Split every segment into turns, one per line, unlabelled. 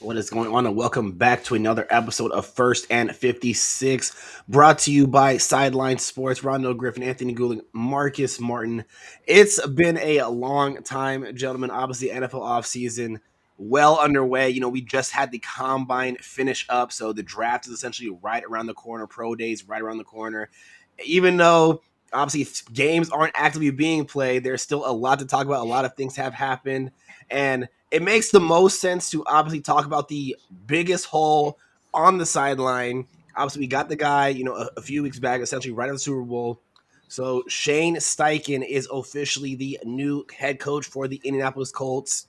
What is going on? And welcome back to another episode of First and 56, brought to you by Sideline Sports. Rondo Griffin, Anthony Goulding, Marcus Martin. It's been a long time, gentlemen. Obviously, NFL offseason well underway. We just had the combine finish up, so the draft is essentially right around the corner. Pro days right around the corner. Even though obviously games aren't actively being played, there's still a lot to talk about. A lot of things have happened, and it makes the most sense to obviously talk about the biggest hole on the sideline. Obviously, we got the guy, a few weeks back, essentially right after the Super Bowl. So Shane Steichen is officially the new head coach for the Indianapolis Colts.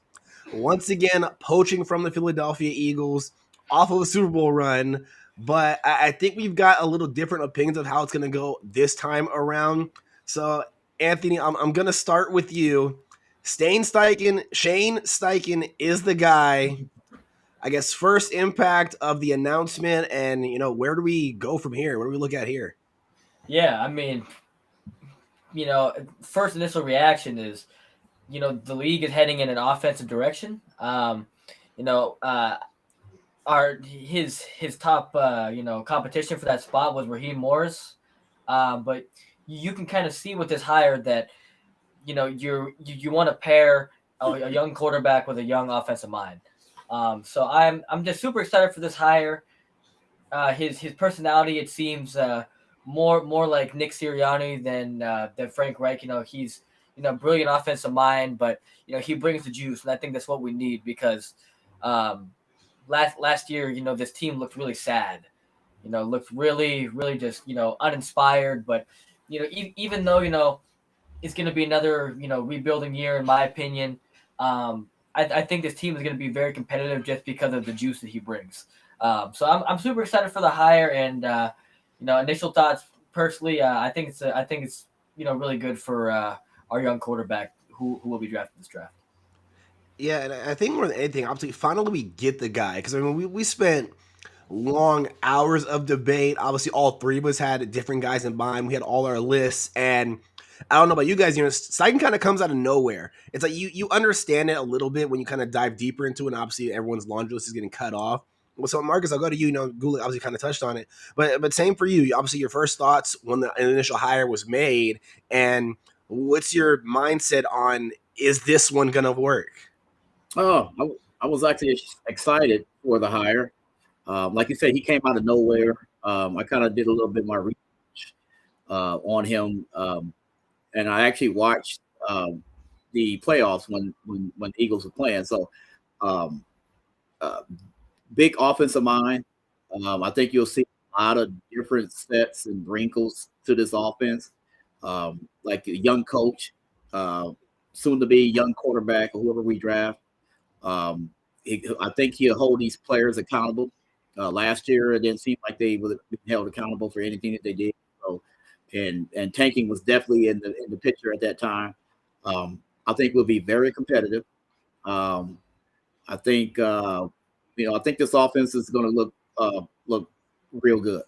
Once again, poaching from the Philadelphia Eagles off of a Super Bowl run. But I think we've got a little different opinions of how it's going to go this time around. So, Anthony, I'm going to start with you. Shane Steichen is the guy. I guess first impact of the announcement, and where do we go from here? What do we look at here?
Yeah, I mean, first initial reaction is, the league is heading in an offensive direction. You know, uh, our his top competition for that spot was Raheem Morris, but you can kind of see with this hire that you want to pair a young quarterback with a young offensive mind. So I'm just super excited for this hire. His personality, it seems, more like Nick Sirianni than Frank Reich. He's brilliant offensive mind, but he brings the juice, and I think that's what we need because last year this team looked really sad. Looked really just uninspired. But even though it's going to be another rebuilding year in my opinion. I think this team is going to be very competitive just because of the juice that he brings. So I'm super excited for the hire, and initial thoughts personally. I think it's really good for our young quarterback who will be drafted this draft.
Yeah, and I think more than anything, obviously, finally we get the guy because we spent long hours of debate. Obviously, all three of us had different guys in mind. We had all our lists, and I don't know about you guys. Steichen kind of comes out of nowhere. It's like you understand it a little bit when you kind of dive deeper into it. And obviously, everyone's laundry list is getting cut off. Well, so Marcus, I'll go to you. Goulet obviously kind of touched on it, but same for you. Obviously, your first thoughts when the initial hire was made, and what's your mindset on is this one gonna work?
I was actually excited for the hire. Like you said, he came out of nowhere. I kind of did a little bit more research on him, and I actually watched the playoffs when the Eagles were playing. So, um, uh, big offensive mind. I think you'll see a lot of different sets and wrinkles to this offense. Like a young coach, uh, soon to be young quarterback, or whoever we draft. I think he'll hold these players accountable. Last year, it didn't seem like they were held accountable for anything that they did. So, and tanking was definitely in the picture at that time. I think we'll be very competitive. Um, I think I think this offense is going to look real good.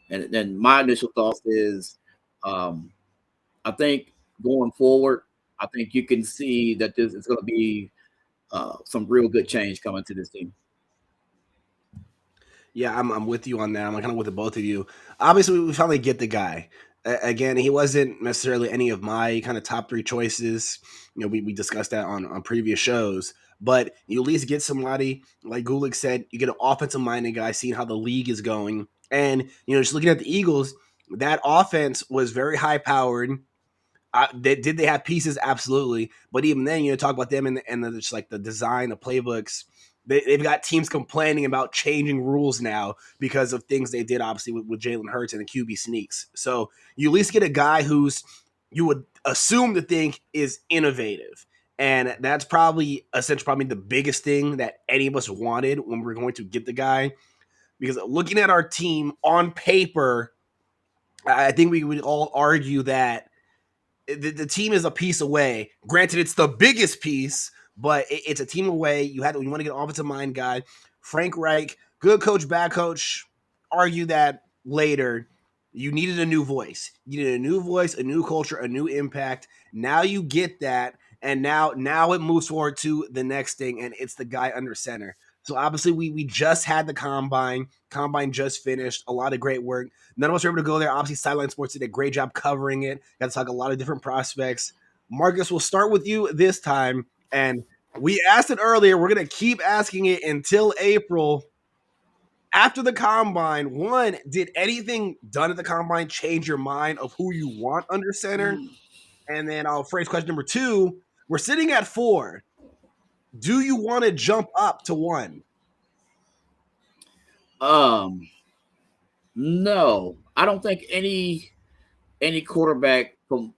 And then my initial thoughts is, um, I think going forward, I think you can see that this is going to be some real good change coming to this team.
Yeah, I'm with you on that. I'm kind of with the both of you. Obviously, we finally get the guy. Again, he wasn't necessarily any of my kind of top three choices. We discussed that on previous shows. But you at least get somebody, like Gulick said, you get an offensive minded guy, seeing how the league is going. And, just looking at the Eagles, that offense was very high powered. Did they have pieces? Absolutely. But even then, talk about them and just like the design, the playbooks. They've got teams complaining about changing rules now because of things they did, obviously, with Jalen Hurts and the QB sneaks. So you at least get a guy who's you would assume to think is innovative. And that's probably essentially probably the biggest thing that any of us wanted when we're going to get the guy. Because looking at our team on paper, I think we would all argue that the team is a piece away. Granted, it's the biggest piece, but it's a team away. You want to get an offensive mind guy. Frank Reich, good coach, bad coach. Argue that later. You needed a new voice. You needed a new voice, a new culture, a new impact. Now you get that, And now it moves forward to the next thing, and it's the guy under center. So obviously we just had the combine. Combine just finished. A lot of great work. None of us were able to go there. Obviously, Sideline Sports did a great job covering it. Got to talk a lot of different prospects. Marcus, we'll start with you this time. And we asked it earlier. We're going to keep asking it until April. After the combine, one, did anything done at the combine change your mind of who you want under center? And then I'll phrase question number two. We're sitting at 4. Do you want to jump up to 1?
No, I don't think any quarterback from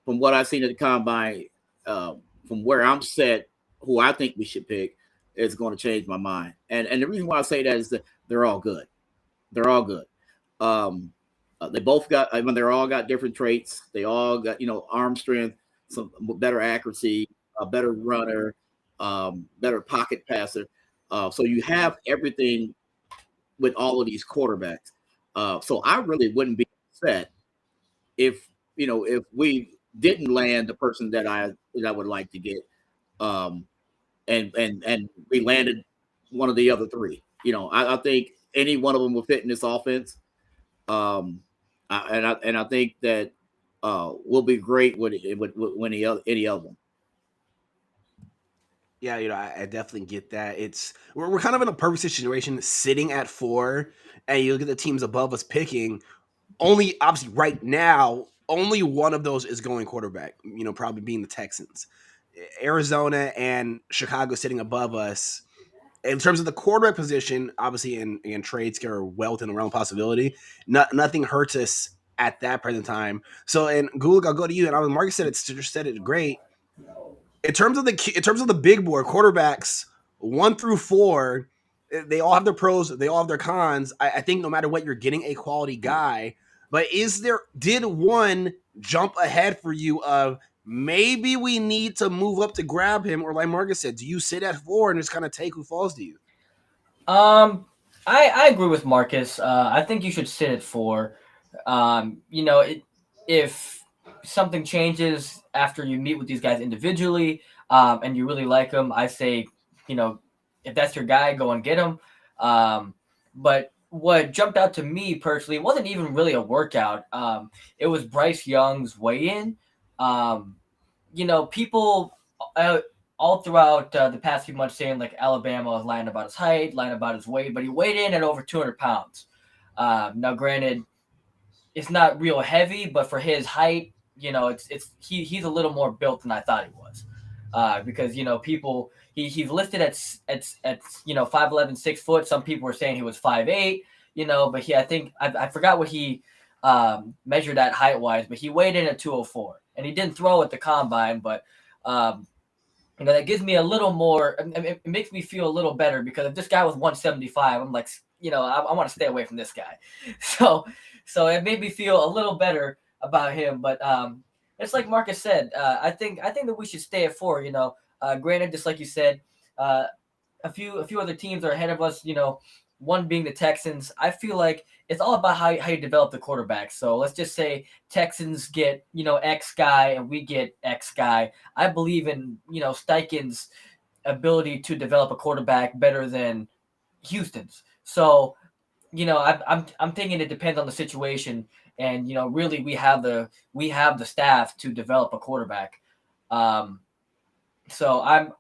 what I've seen at the combine, from where I'm set, who I think we should pick, is going to change my mind. And the reason why I say that is that they're all good. They're all good. They both got. I mean, they're all got different traits. They all got arm strength, some better accuracy, a better runner, better pocket passer. So you have everything with all of these quarterbacks. So I really wouldn't be upset if we didn't land the person that I would like to get, and we landed one of the other 3. I think any one of them will fit in this offense, I think that will be great with any of them.
Yeah, I definitely get that. We're kind of in a perfect situation, sitting at 4, and you look at the teams above us picking. Only obviously right now, only one of those is going quarterback. Probably being the Texans, Arizona and Chicago sitting above us. In terms of the quarterback position, obviously in trades are well within the realm of possibility. Nothing hurts us at that present time. So, and Gulik, I'll go to you. And Marcus said it great. In terms of the big board quarterbacks 1 through 4, they all have their pros, they all have their cons. I think no matter what, you're getting a quality guy. But did one jump ahead for you of maybe we need to move up to grab him, or like Marcus said, do you sit at 4 and just kind of take who falls to you?
I agree with Marcus. I think you should sit at 4. If something changes after you meet with these guys individually, and you really like them, I say, if that's your guy, go and get him. But what jumped out to me personally wasn't even really a workout. It was Bryce Young's weigh-in. People all throughout the past few months saying like Alabama was lying about his height, lying about his weight, but he weighed in at over 200 pounds. Now, granted, it's not real heavy, but for his height, he's a little more built than I thought he was. Because he's listed at 5'11", 6 foot. Some people were saying he was 5'8", but I think I forgot what he measured at height wise, but he weighed in at 204, and he didn't throw at the combine, but that gives me a little more. It makes me feel a little better, because if this guy was 175, I'm like, I want to stay away from this guy. So it made me feel a little better about him. But it's like Marcus said. I think that we should stay at 4. Granted, just like you said, a few other teams are ahead of us. One being the Texans. I feel like it's all about how you develop the quarterback. So let's just say Texans get X guy and we get X guy. I believe in Steichen's ability to develop a quarterback better than Houston's. So I'm thinking it depends on the situation, and really we have the staff to develop a quarterback. So I'm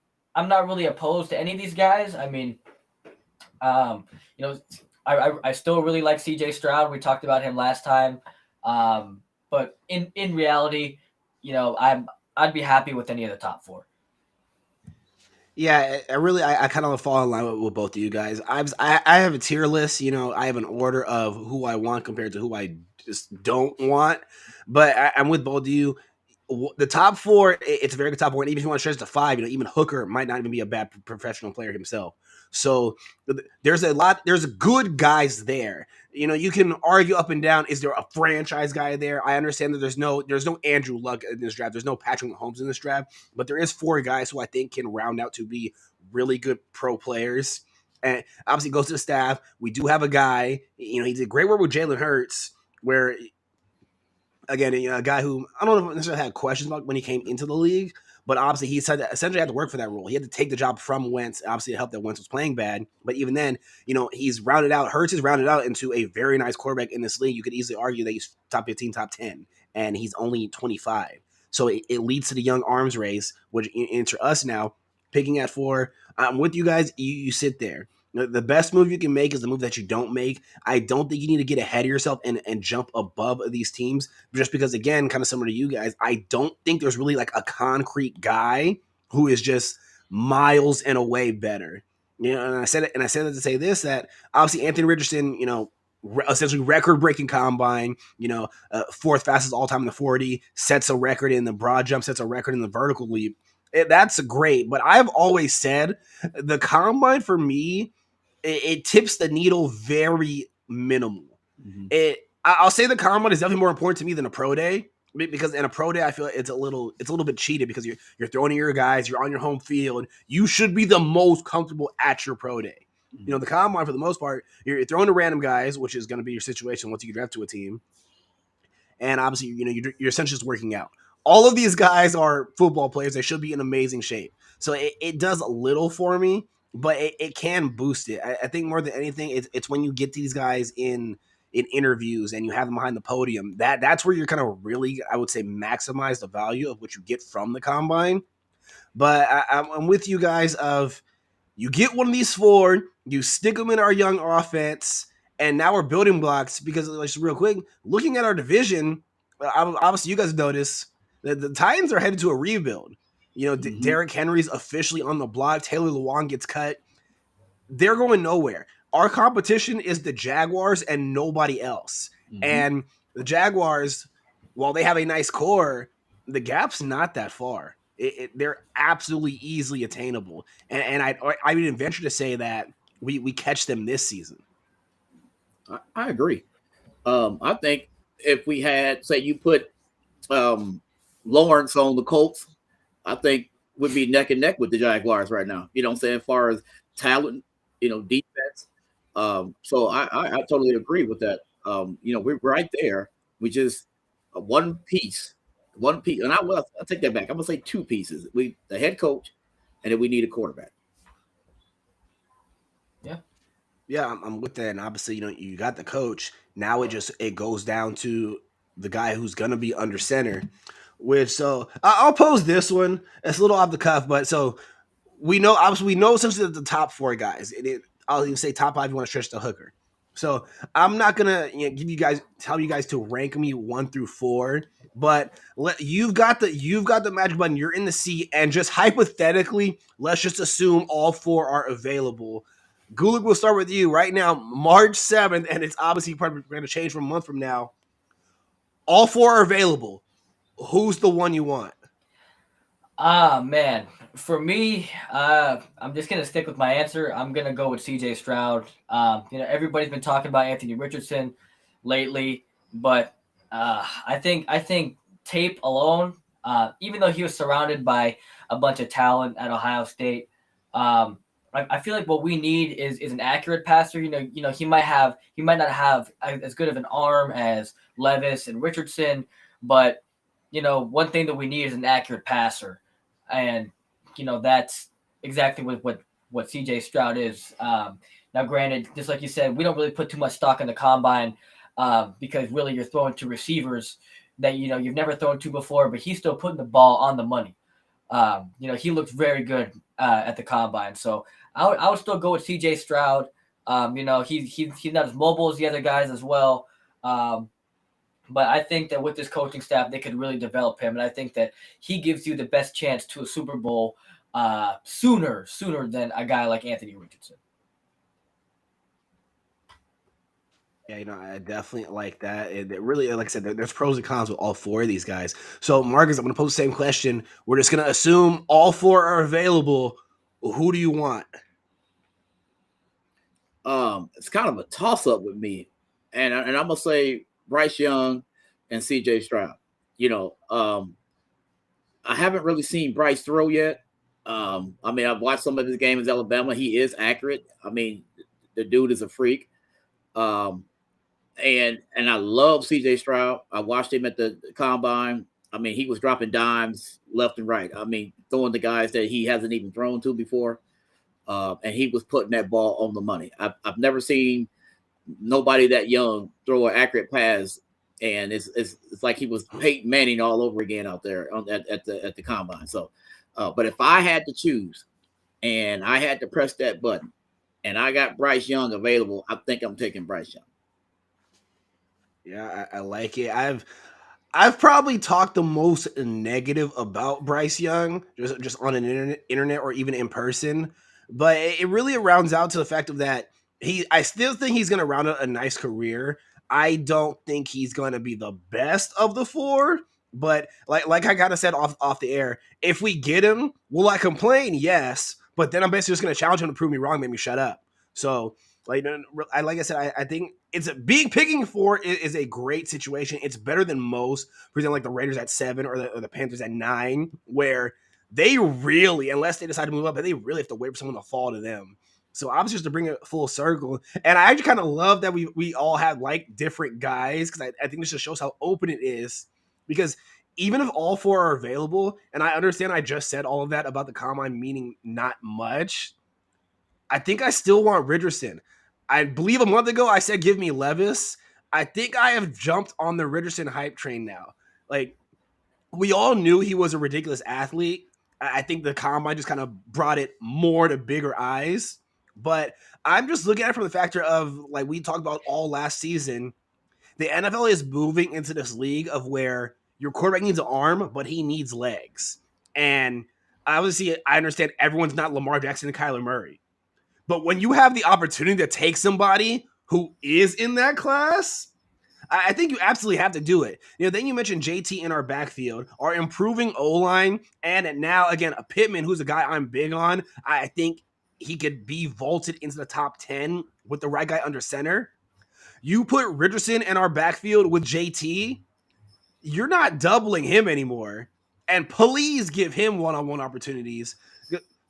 not really opposed to any of these guys. I mean, I still really like CJ Stroud. We talked about him last time. But in reality, I'd be happy with any of the top 4.
Yeah, I kind of fall in line with both of you guys. I have a tier list. I have an order of who I want compared to who I just don't want. But I'm with both of you. The top 4, it's a very good top 4. And even if you want to stretch to 5, even Hooker might not even be a bad professional player himself. So there's good guys there. You can argue up and down. Is there a franchise guy there? I understand that there's no Andrew Luck in this draft. There's no Patrick Mahomes in this draft, but there is 4 guys who I think can round out to be really good pro players. And obviously goes to the staff. We do have a guy, he did great work with Jalen Hurts, where again, a guy who I don't know if necessarily had questions about when he came into the league, But obviously, he said that essentially had to work for that role. He had to take the job from Wentz. Obviously, it helped that Wentz was playing bad. But even then, he's rounded out. Hurts is rounded out into a very nice quarterback in this league. You could easily argue that he's top 15, top 10, and he's only 25. So it leads to the young arms race, which enter us now picking at 4. I'm with you guys. You sit there. The best move you can make is the move that you don't make. I don't think you need to get ahead of yourself and jump above these teams just because, again, kind of similar to you guys, I don't think there's really like a concrete guy who is just miles and away better. And I said it, and I said it to say this, that obviously Anthony Richardson, essentially record-breaking combine, fourth fastest all-time in the 40, sets a record in the broad jump, sets a record in the vertical leap. That's great, but I've always said the combine for me, it tips the needle very minimal. Mm-hmm. I'll say the combine is definitely more important to me than a pro day, because in a pro day I feel it's a little bit cheated because you're throwing to your guys, you're on your home field, you should be the most comfortable at your pro day. Mm-hmm. The combine for the most part you're throwing to random guys, which is going to be your situation once you get draft to a team, and obviously you're essentially just working out. All of these guys are football players. They should be in amazing shape, so it does a little for me. But it can boost it. I think more than anything, it's when you get these guys in interviews and you have them behind the podium, that's where you're kind of really, I would say, maximize the value of what you get from the combine. But I'm with you guys of you get one of these 4, you stick them in our young offense, and now we're building blocks because, just real quick, looking at our division, obviously you guys notice that the Titans are headed to a rebuild. Mm-hmm. Derrick Henry's officially on the block. Taylor Lewan gets cut. They're going nowhere. Our competition is the Jaguars and nobody else. Mm-hmm. And the Jaguars, while they have a nice core, the gap's not that far. They're absolutely easily attainable. And I would even venture to say that we catch them this season.
I agree. I think if we had, say, you put Lawrence on the Colts, I think would be neck and neck with the Jaguars right now. You know what I'm saying? As far as talent, defense. So I totally agree with that. We're right there. We just one piece, and I'll take that back. I'm gonna say 2 pieces. The head coach, and then we need a quarterback.
Yeah, I'm with that. And obviously, you got the coach. Now it goes down to the guy who's gonna be under center. So I'll pose this one. It's a little off the cuff, but so we know essentially the top 4 guys. I'll even say top 5 if you want to stretch the hooker. So I'm not gonna tell you guys to rank me 1 through 4, but you've got the magic button. You're in the seat, and just hypothetically, let's just assume all 4 are available. Gulick, we'll start with you right now, March 7th, and it's obviously probably going to change from a month from now. All 4 are available. Who's the one you want?
Man, for me, I'm just gonna stick with my answer. I'm gonna go with CJ Stroud. Everybody's been talking about Anthony Richardson lately, but I think tape alone, even though he was surrounded by a bunch of talent at Ohio State, I feel like what we need is an accurate passer. He might not have as good of an arm as Levis and Richardson, but one thing that we need is an accurate passer. And, that's exactly what CJ Stroud is. Now, granted, just like you said, we don't really put too much stock in the combine because really you're throwing to receivers that, you've never thrown to before, but he's still putting the ball on the money. He looked very good at the combine. So I would still go with CJ Stroud. He's not as mobile as the other guys as well. But I think that with this coaching staff, they could really develop him. And I think that he gives you the best chance to a Super Bowl sooner than a guy like Anthony Richardson.
Yeah, I definitely like that. It really, like I said, there's pros and cons with all 4 of these guys. So, Marcus, I'm going to pose the same question. We're just going to assume all 4 are available. Who do you want?
It's kind of a toss-up with me. And I'm going to say Bryce Young and CJ Stroud. I haven't really seen Bryce throw yet. I've watched some of his games in Alabama. He is accurate. The dude is a freak. And I love CJ Stroud. I watched him at the combine. I mean, he was dropping dimes left and right. I mean, throwing the guys that he hasn't even thrown to before. And he was putting that ball on the money. I've never seen nobody that young throw an accurate pass, and it's like he was Peyton Manning all over again out there at the combine. So, but if I had to choose, and I had to press that button, and I got Bryce Young available, I think I'm taking Bryce Young.
Yeah, I like it. I've probably talked the most negative about Bryce Young, just on an internet or even in person. But it really rounds out to the fact of that I still think he's going to round out a nice career. I don't think he's going to be the best of the four, but like I kind of said off the air, if we get him, will I complain? Yes, but then I'm basically just going to challenge him to prove me wrong, make me shut up. So like I said, I think it's being picking four is a great situation. It's better than most. For example, like the Raiders at 7 or the Panthers at 9, where they really, unless they decide to move up, but they really have to wait for someone to fall to them. So obviously, just to bring it full circle, and I actually kind of love that we all have like different guys, because I think this just shows how open it is. Because even if all four are available, and I understand I just said all of that about the combine meaning not much, I think I still want Richardson. I believe a month ago I said give me Levis. I think I have jumped on the Richardson hype train now. Like, we all knew he was a ridiculous athlete. I think the combine just kind of brought it more to bigger eyes. But I'm just looking at it from the factor of, like we talked about all last season, the NFL is moving into this league of where your quarterback needs an arm, but he needs legs. And obviously, I understand everyone's not Lamar Jackson and Kyler Murray. But when you have the opportunity to take somebody who is in that class, I think you absolutely have to do it. Then you mentioned JT in our backfield, our improving O-line, and now, again, a Pittman, who's a guy I'm big on. I think he could be vaulted into the top 10 with the right guy under center. You put Richardson in our backfield with JT, you're not doubling him anymore. And please give him one-on-one opportunities.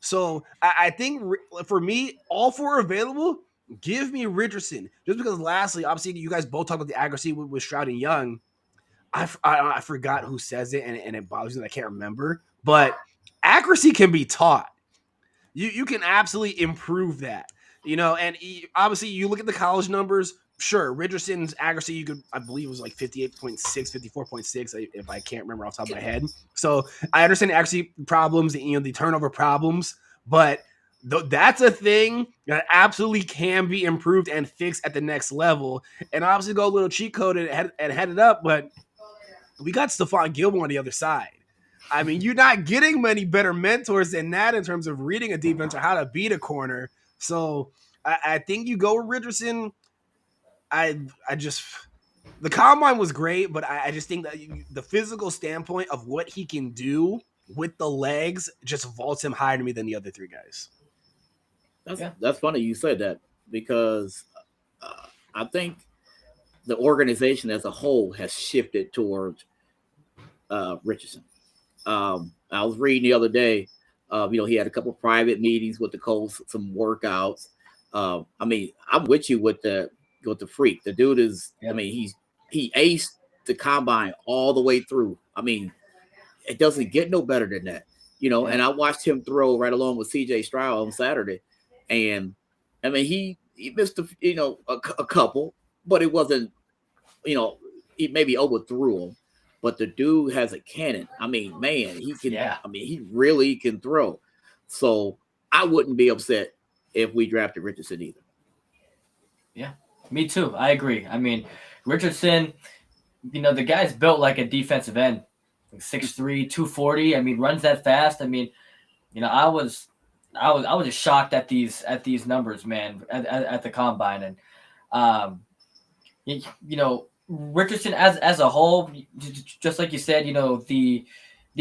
So I think for me, all four available, give me Richardson. Just because lastly, obviously, you guys both talk about the accuracy with Stroud and Young. I forgot who says it, and it bothers me that I can't remember. But accuracy can be taught. You can absolutely improve that. And obviously, you look at the college numbers. Sure, Richardson's accuracy, I believe it was like 58.6, 54.6, if I can't remember off the top of my head. So I understand the accuracy problems, the turnover problems, but that's a thing that absolutely can be improved and fixed at the next level. And obviously go a little cheat code and head it up, but we got Stephon Gilmore on the other side. I mean, you're not getting many better mentors than that in terms of reading a defense or how to beat a corner. So I think you go with Richardson. The combine was great, but I just think that the physical standpoint of what he can do with the legs just vaults him higher to me than the other three guys.
That's funny you said that, because I think the organization as a whole has shifted towards Richardson. I was reading the other day, he had a couple private meetings with the Colts, some workouts. I mean, I'm with you with the freak. The dude is, I mean, he aced the combine all the way through. I mean, it doesn't get no better than that, and I watched him throw right along with CJ Stroud on Saturday. And I mean, he missed a couple, but it wasn't, he maybe overthrew him, but the dude has a cannon. I mean, man, he can, I mean, he really can throw. So I wouldn't be upset if we drafted Richardson either.
Yeah, me too. I agree. I mean, Richardson, the guy's built like a defensive end, like 6'3", 240. I mean, runs that fast. I mean, I was just shocked at these numbers, man, at the combine. And Richardson as a whole, just like you said, the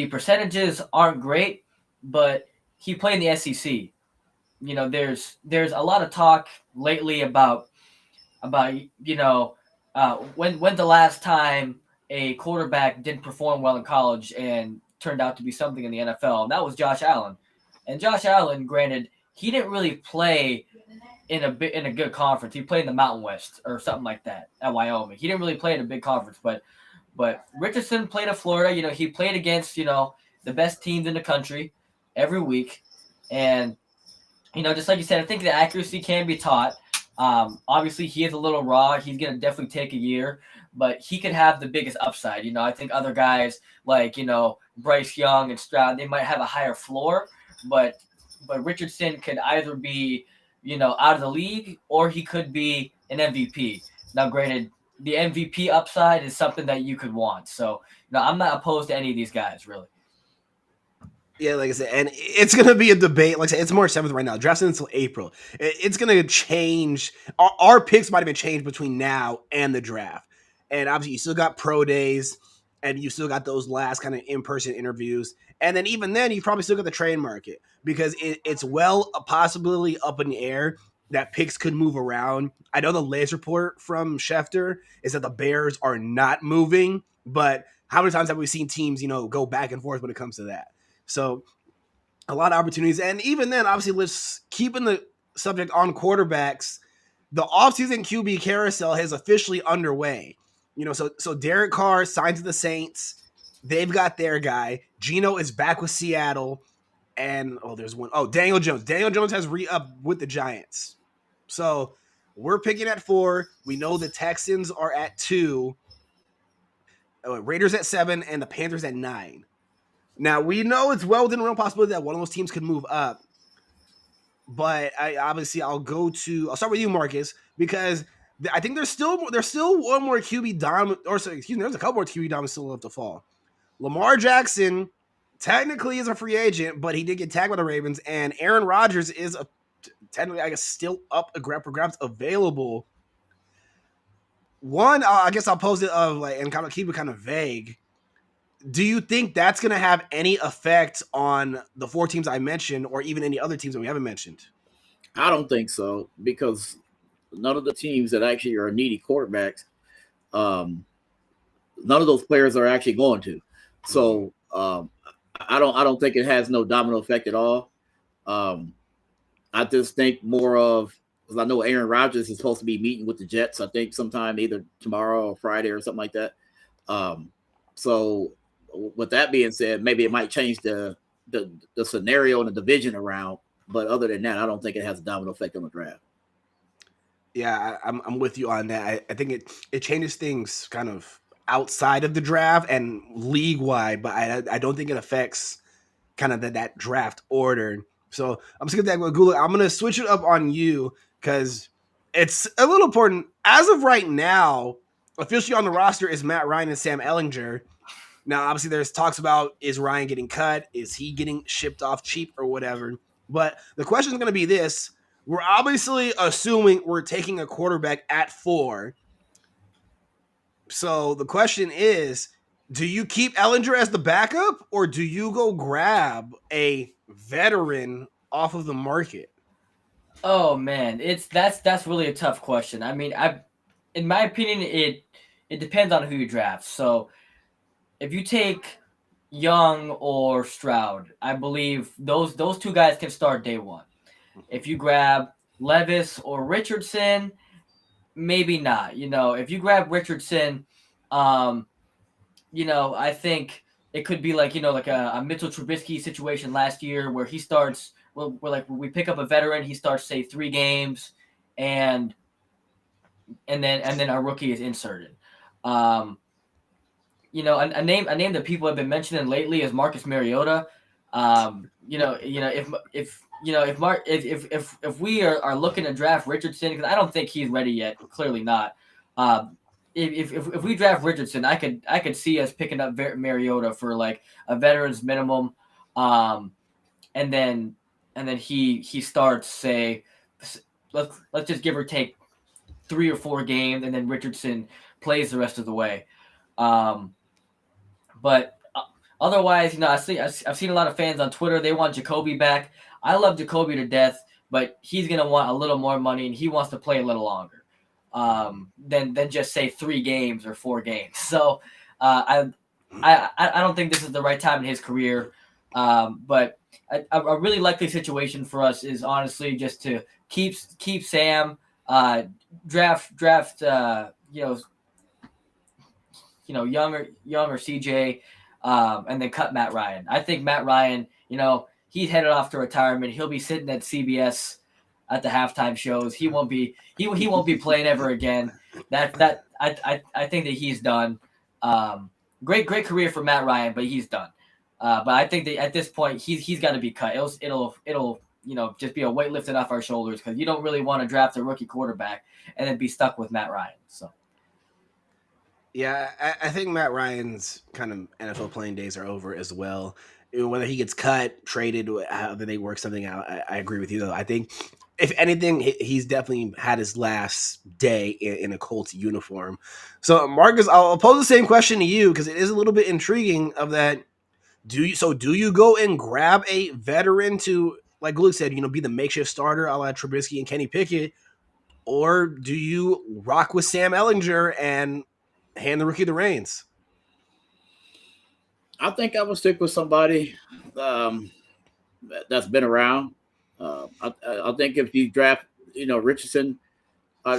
percentages aren't great, but he played in the SEC. There's a lot of talk lately about when the last time a quarterback didn't perform well in college and turned out to be something in the NFL, and that was Josh Allen. And Josh Allen, granted, he didn't really play in a good conference. He played in the Mountain West or something like that at Wyoming. He didn't really play in a big conference, but But Richardson played at Florida. He played against the best teams in the country every week, and just like you said, I think the accuracy can be taught. Obviously, he is a little raw. He's going to definitely take a year, but he could have the biggest upside. I think other guys like, Bryce Young and Stroud, they might have a higher floor, but Richardson could either be, out of the league or he could be an MVP. Now, granted, the MVP upside is something that you could want. So, I'm not opposed to any of these guys, really.
Yeah, like I said, and it's going to be a debate. Like I said, it's March 7th right now. Draft's until April. It's going to change. Our picks might have been changed between now and the draft. And obviously, you still got pro days, and you still got those last kind of in-person interviews. And then even then, you probably still got the trade market because it's a possibility up in the air that picks could move around. I know the latest report from Schefter is that the Bears are not moving, but how many times have we seen teams, go back and forth when it comes to that? So a lot of opportunities. And even then, obviously, let's keeping the subject on quarterbacks. The offseason QB carousel is officially underway. So Derek Carr signed to the Saints. They've got their guy. Geno is back with Seattle. And, there's one. Daniel Jones. Daniel Jones has re-upped with the Giants. So we're picking at 4. We know the Texans are at 2. Raiders at 7 and the Panthers at 9. Now, we know it's well within the realm possibility that one of those teams could move up. But I'll start with you, Marcus, because I think there's still one more QB dom, there's a couple more QB doms still left to fall. Lamar Jackson technically is a free agent, but he did get tagged by the Ravens, and Aaron Rodgers is technically, I guess, still up for grabs available. One, I guess I'll pose it and kind of keep it kind of vague. Do you think that's going to have any effect on the 4 teams I mentioned or even any other teams that we haven't mentioned?
I don't think so because none of the teams that actually are needy quarterbacks, none of those players are actually going to. So I don't think it has no domino effect at all. I just think more of, because I know Aaron Rodgers is supposed to be meeting with the Jets, I think sometime either tomorrow or Friday or something like that. So with that being said, maybe it might change the scenario and the division around. But other than that, I don't think it has a domino effect on the draft.
Yeah, I'm with you on that. I think it changes things kind of outside of the draft and league wide, but I don't think it affects kind of that draft order. So I'm just gonna with Gula. I'm gonna switch it up on you because it's a little important. As of right now, officially on the roster is Matt Ryan and Sam Ehlinger. Now, obviously, there's talks about is Ryan getting cut? Is he getting shipped off cheap or whatever? But the question is going to be this. We're obviously assuming we're taking a quarterback at 4. So the question is, do you keep Ehlinger as the backup or do you go grab a veteran off of the market?
Oh man, that's really a tough question. I mean, in my opinion, it depends on who you draft. So if you take Young or Stroud, I believe those 2 guys can start day 1. If you grab Levis or Richardson, maybe not. If you grab Richardson, I think it could be like a Mitchell Trubisky situation last year where he starts. Well, we pick up a veteran, he starts say 3 games, and then our rookie is inserted. A name that people have been mentioning lately is Marcus Mariota. If we are looking to draft Richardson, because I don't think he's ready yet, clearly not. If we draft Richardson, I could see us picking up Mariota for like a veteran's minimum, and then he starts, say, let's just give or take 3 or 4 games, and then Richardson plays the rest of the way. But otherwise, I've seen a lot of fans on Twitter. They want Jacoby back. I love Jacoby to death, but he's gonna want a little more money, and he wants to play a little longer than just say 3 games or 4 games. So I don't think this is the right time in his career. But a really likely situation for us is honestly just to keep Sam, draft younger CJ, and then cut Matt Ryan. I think Matt Ryan, he's headed off to retirement. He'll be sitting at CBS at the halftime shows. He won't be playing ever again. I think that he's done. Great career for Matt Ryan, but he's done. But I think that at this point he's got to be cut. It'll just be a weight lifted off our shoulders, because you don't really want to draft a rookie quarterback and then be stuck with Matt Ryan. So.
Yeah, I think Matt Ryan's kind of NFL playing days are over as well. Whether he gets cut, traded, however they work something out, I agree with you though. I think if anything, he's definitely had his last day in a Colts uniform. So Marcus, I'll pose the same question to you, because it is a little bit intriguing of that. Do you go and grab a veteran to, like Luke said, be the makeshift starter a la Trubisky and Kenny Pickett, or do you rock with Sam Ehlinger and hand the rookie the reins?
I think I would stick with somebody that's been around. I think if you draft, Richardson, I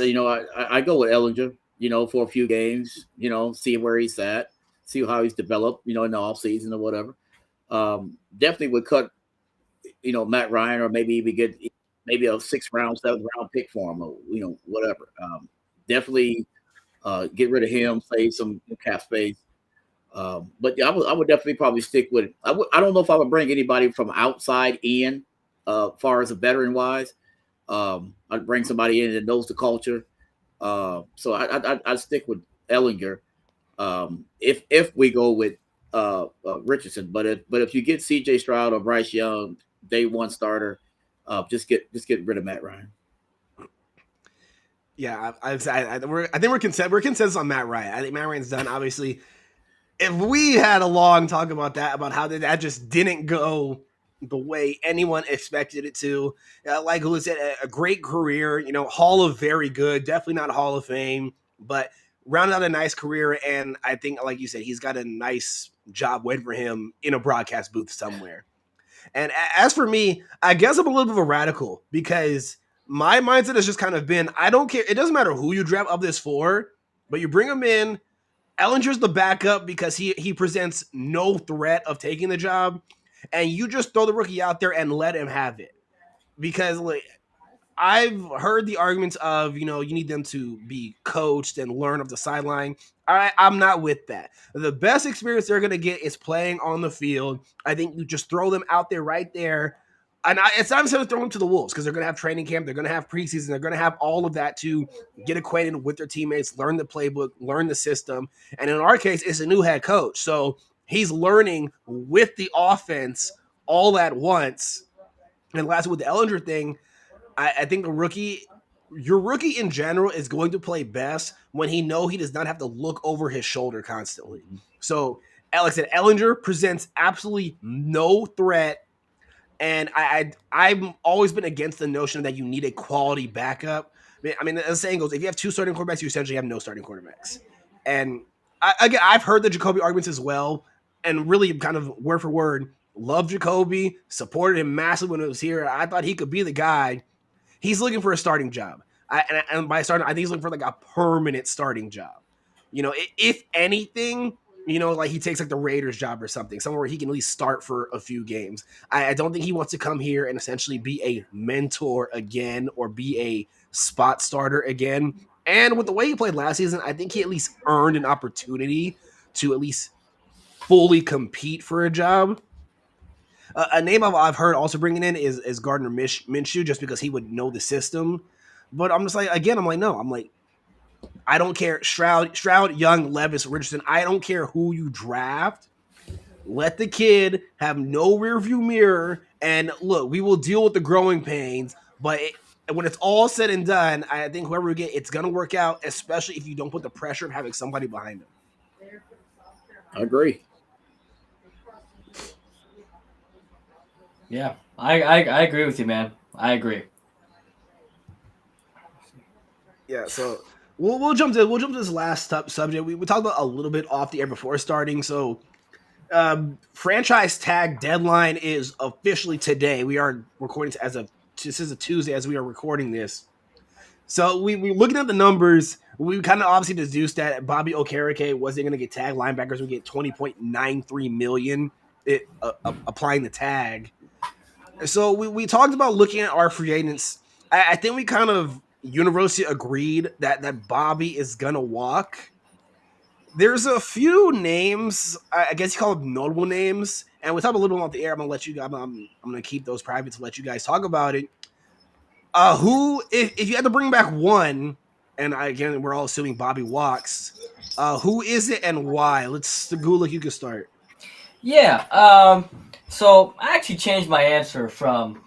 go with Ehlinger, for a few games, see where he's at, see how he's developed, in the offseason or whatever. Definitely would cut, Matt Ryan, or maybe even get maybe a 6th round, 7th round pick for him, or, whatever. Definitely get rid of him, save some cap space. But yeah, I would definitely probably stick with it. I don't know if I would bring anybody from outside in, far as a veteran wise. I'd bring somebody in that knows the culture. So I'd stick with Ehlinger. If we go with Richardson, but if you get CJ Stroud or Bryce Young, day one starter, just get rid of Matt Ryan.
Yeah, I think we're consensus on Matt Ryan. I think Matt Ryan's done. Obviously, if we had a long talk about how that just didn't go the way anyone expected it to, like who said, a great career, Hall of Very Good, definitely not Hall of Fame, but rounded out a nice career. And I think, like you said, he's got a nice job waiting for him in a broadcast booth somewhere. And as for me, I guess I'm a little bit of a radical, because my mindset has just kind of been, I don't care. It doesn't matter who you draft up this for, but you bring him in. Ehlinger's the backup because he presents no threat of taking the job, and you just throw the rookie out there and let him have it. Because I've heard the arguments of, you need them to be coached and learn off the sideline. I'm not with that. The best experience they're going to get is playing on the field. I think you just throw them out there right there. And it's not necessarily throw them to the wolves, because they're going to have training camp. They're going to have preseason. They're going to have all of that to get acquainted with their teammates, learn the playbook, learn the system. And in our case, it's a new head coach. So he's learning with the offense all at once. And lastly, with the Ehlinger thing, I think your rookie in general is going to play best when he does not have to look over his shoulder constantly. So, Alex said, Ehlinger presents absolutely no threat. And I've always been against the notion that you need a quality backup. I mean, the saying goes, if you have 2 starting quarterbacks, you essentially have no starting quarterbacks. And I've heard the Jacoby arguments as well, and really kind of word for word, loved Jacoby, supported him massively when it was here. I thought he could be the guy. He's looking for a starting job. And by starting, I think he's looking for like a permanent starting job. If anything, like he takes like the Raiders job or something, somewhere where he can at least start for a few games. I don't think he wants to come here and essentially be a mentor again or be a spot starter again. And with the way he played last season, I think he at least earned an opportunity to at least fully compete for a job. A name I've heard also bringing in is Gardner Minshew, just because he would know the system. But I'm just like, again, no. I'm like, I don't care. Stroud, Young, Levis, Richardson. I don't care who you draft. Let the kid have no rearview mirror. And look, we will deal with the growing pains. But when it's all said and done, I think whoever we get, it's going to work out, especially if you don't put the pressure of having somebody behind him.
I agree.
Yeah, I agree with you, man. I agree.
Yeah, so we'll jump to this last subject. We talked about a little bit off the air before starting. So, franchise tag deadline is officially today. We are recording this is a Tuesday as we are recording this. So we're looking at the numbers. We kind of obviously deduced that Bobby Okereke wasn't going to get tagged. Linebackers would get 20.93 million applying the tag. So we talked about looking at our free agents. I think we kind of universally agreed that Bobby is gonna walk. There's a few names, I guess you call them notable names, and we talk a little bit about the air. I'm gonna let you. I'm gonna keep those private to let you guys talk about it. Who, if you had to bring back one, and again we're all assuming Bobby walks. Who is it and why? Let's Gulik, you can start.
Yeah. So I actually changed my answer from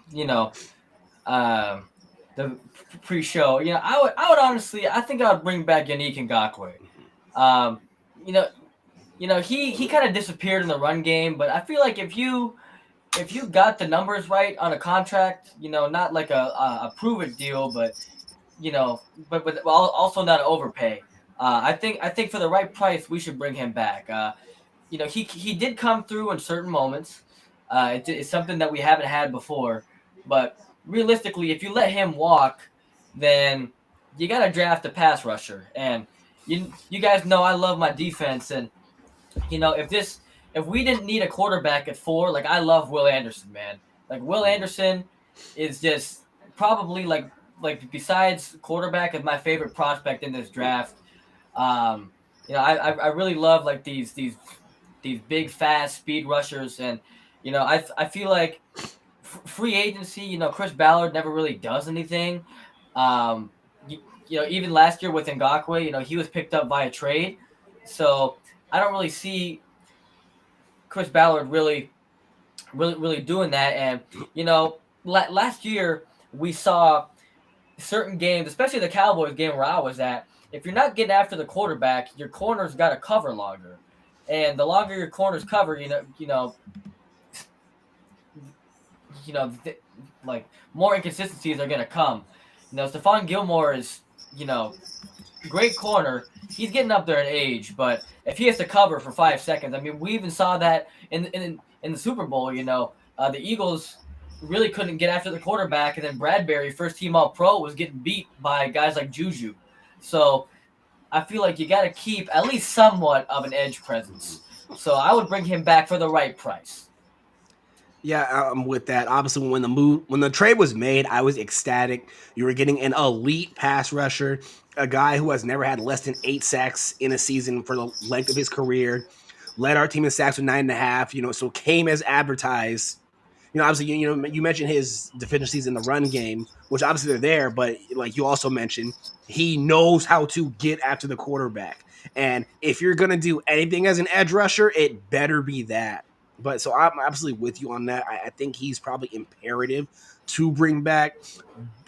um, the pre-show. I would honestly, I think I would bring back Yannick Ngakwe. Um, you know, he kind of disappeared in the run game, but I feel like if you got the numbers right on a contract, not like a prove it deal, but you know, but also not overpay. I think for the right price, we should bring him back. He did come through in certain moments. It's something that we haven't had before. But realistically, if you let him walk, then you got to draft a pass rusher. And you guys know I love my defense. And if we didn't need a quarterback at 4, like I love Will Anderson, man. Like Will Anderson is just probably like besides quarterback is my favorite prospect in this draft. I really love like these big fast speed rushers, and I feel like free agency, Chris Ballard never really does anything. um Even last year with Ngakwe, he was picked up via trade, so I don't really see Chris Ballard really doing that. And last year we saw certain games, especially the Cowboys game where I was at, if you're not getting after the quarterback, your corner's got to cover longer. And the longer your corners cover, like more inconsistencies are going to come. Stephon Gilmore is, great corner. He's getting up there in age, but if he has to cover for 5 seconds, I mean, we even saw that in the Super Bowl. The Eagles really couldn't get after the quarterback, and then Bradbury, first team All Pro, was getting beat by guys like Juju. So I feel like you got to keep at least somewhat of an edge presence. So I would bring him back for the right price.
Yeah, I'm with that. Obviously, when the trade was made, I was ecstatic. You were getting an elite pass rusher, a guy who has never had less than 8 sacks in a season for the length of his career. Led our team in sacks with 9.5. So came as advertised. Obviously, you mentioned his deficiencies in the run game, which obviously they're there, but like you also mentioned, he knows how to get after the quarterback. And if you're gonna do anything as an edge rusher, it better be that. But so I'm absolutely with you on that. I think he's probably imperative to bring back.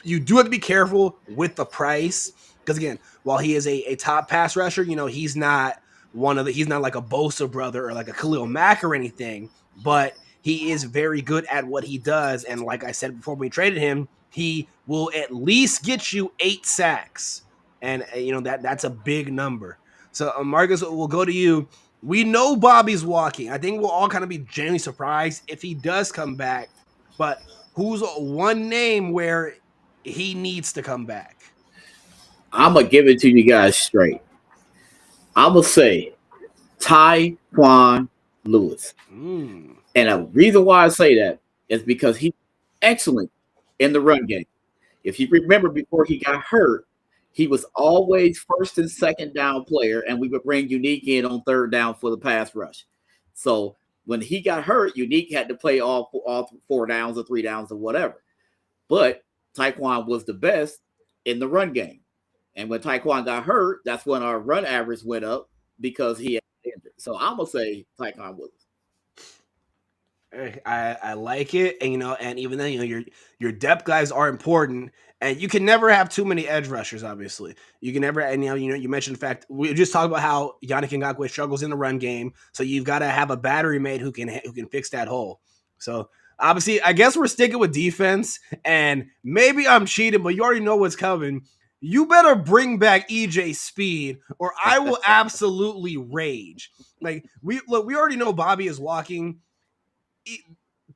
You do have to be careful with the price because again, while he is a top pass rusher, he's not he's not like a Bosa brother or like a Khalil Mack or anything, but he is very good at what he does. And like I said before we traded him, he will at least get you 8 sacks. And that's a big number. So Marcus, we'll go to you. We know Bobby's walking. I think we'll all kind of be genuinely surprised if he does come back. But who's one name where he needs to come back?
I'm gonna give it to you guys straight. I'm gonna say Tyquan Lewis. And the reason why I say that is because he's excellent in the run game. If you remember, before he got hurt, he was always first and second down player, and we would bring Unique in on third down for the pass rush. So when he got hurt, Unique had to play all 4 downs or 3 downs or whatever. But Tyquan was the best in the run game. And when Tyquan got hurt, that's when our run average went up because he had injured. So I'm going to say Tyquan Williams.
I like it, and and even then, your depth guys are important, and you can never have too many edge rushers. Obviously, you can never. And you mentioned the fact we just talked about how Yannick Ngakoue struggles in the run game, so you've got to have a battery mate who can fix that hole. So obviously, I guess we're sticking with defense, and maybe I'm cheating, but you already know what's coming. You better bring back EJ Speed, or I will absolutely rage. Like we already know Bobby is walking.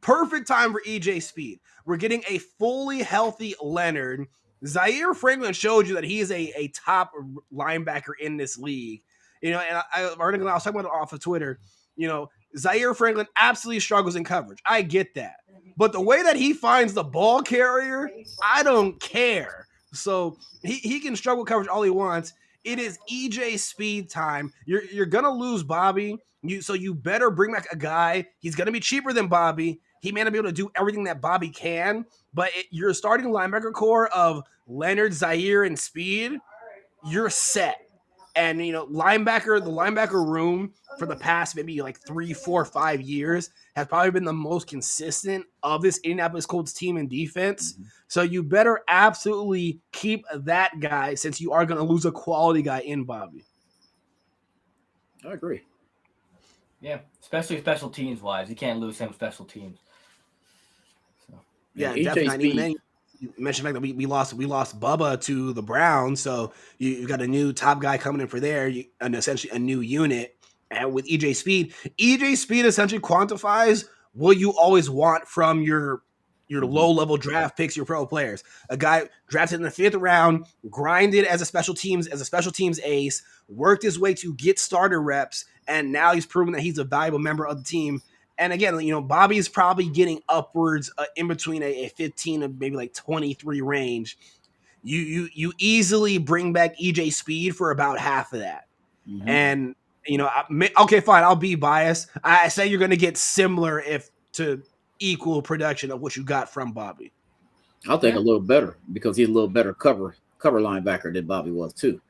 Perfect time for EJ Speed. We're getting a fully healthy Leonard. Zaire Franklin showed you that he is a top linebacker in this league. And I was talking about it off of Twitter. Zaire Franklin absolutely struggles in coverage. I get that. But the way that he finds the ball carrier, I don't care. So he can struggle coverage all he wants. It is EJ Speed time. You're gonna lose Bobby. So you better bring back a guy. He's gonna be cheaper than Bobby. He may not be able to do everything that Bobby can, but your starting linebacker core of Leonard, Zaire, and Speed, you're set. And the linebacker room for the past maybe like 3, 4, 5 years has probably been the most consistent of this Indianapolis Colts team in defense. Mm-hmm. So you better absolutely keep that guy since you are going to lose a quality guy in Bobby.
I agree.
Yeah, especially special teams wise, you can't lose him special teams.
So. Yeah, definitely not even any. You mentioned the fact that we lost Bubba to the Browns, so you've got a new top guy coming in for there, and essentially a new unit. And with EJ Speed essentially quantifies what you always want from your low level draft picks, your pro players. A guy drafted in the 5th round, grinded as a special teams ace, worked his way to get starter reps, and now he's proven that he's a valuable member of the team. And again, Bobby's probably getting upwards in between a 15 and maybe like 23 range. You easily bring back EJ Speed for about half of that. Mm-hmm. And, okay, fine, I'll be biased. I say you're going to get similar if to equal production of what you got from Bobby.
I'll think a little better because he's a little better cover linebacker than Bobby was too.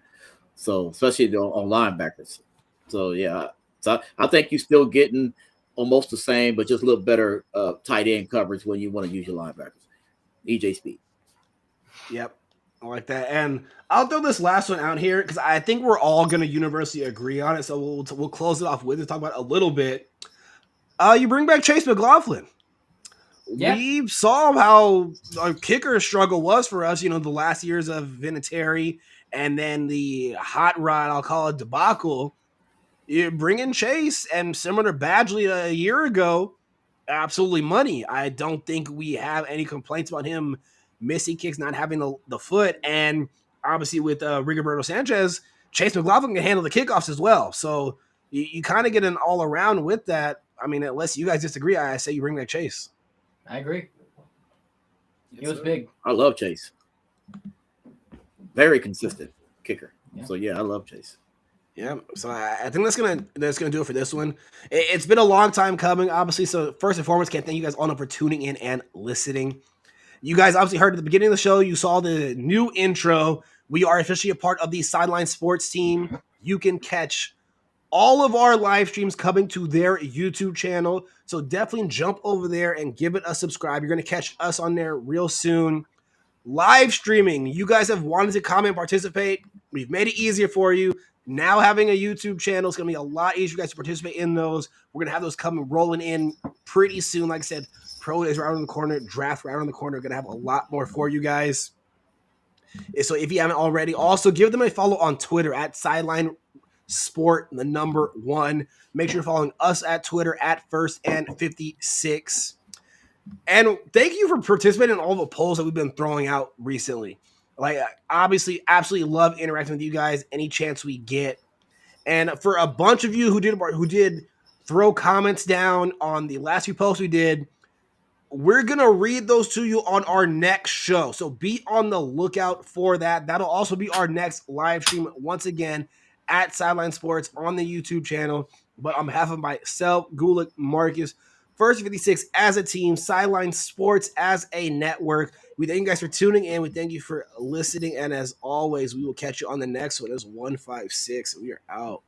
So especially on linebackers. So yeah, so I think you're still getting almost the same, but just a little better tight end coverage when you want to use your linebackers. EJ Speed.
Yep. I like that. And I'll throw this last one out here because I think we're all going to universally agree on it. So we'll close it off with it, talk about it a little bit. You bring back Chase McLaughlin. Yeah. We saw how our kicker struggle was for us, the last years of Vinatieri and then the hot rod, I'll call it, debacle. You bring in Chase, and similar to Badgley a year ago, absolutely money. I don't think we have any complaints about him missing kicks, not having the foot. And obviously with Rigoberto Sanchez, Chase McLaughlin can handle the kickoffs as well. So you kind of get an all around with that. I mean, unless you guys disagree, I say you bring back Chase.
I agree. He was big.
I love Chase. Very consistent kicker. Yeah. So yeah, I love Chase.
Yeah, so I think that's gonna do it for this one. It's been a long time coming, obviously. So first and foremost, can't thank you guys all enough for tuning in and listening. You guys obviously heard at the beginning of the show. You saw the new intro. We are officially a part of the Sideline Sports team. You can catch all of our live streams coming to their YouTube channel. So definitely jump over there and give it a subscribe. You're gonna catch us on there real soon. Live streaming. You guys have wanted to comment, participate. We've made it easier for you. Now having a YouTube channel is going to be a lot easier for you guys to participate in those. We're going to have those coming rolling in pretty soon. Like I said, Pro Days right around the corner, draft right around the corner. We're going to have a lot more for you guys. So if you haven't already, also give them a follow on Twitter at Sideline Sport, the number 1. Make sure you're following us at Twitter at First and 56. And thank you for participating in all the polls that we've been throwing out recently. Like, obviously, absolutely love interacting with you guys any chance we get. And for a bunch of you who did throw comments down on the last few posts we did, we're going to read those to you on our next show. So be on the lookout for that. That'll also be our next live stream once again at Sideline Sports on the YouTube channel. But on behalf of myself, Gulick, Marcus, First 56 as a team, Sideline Sports as a network, we thank you guys for tuning in. We thank you for listening. And as always, we will catch you on the next one. It's 156. We are out.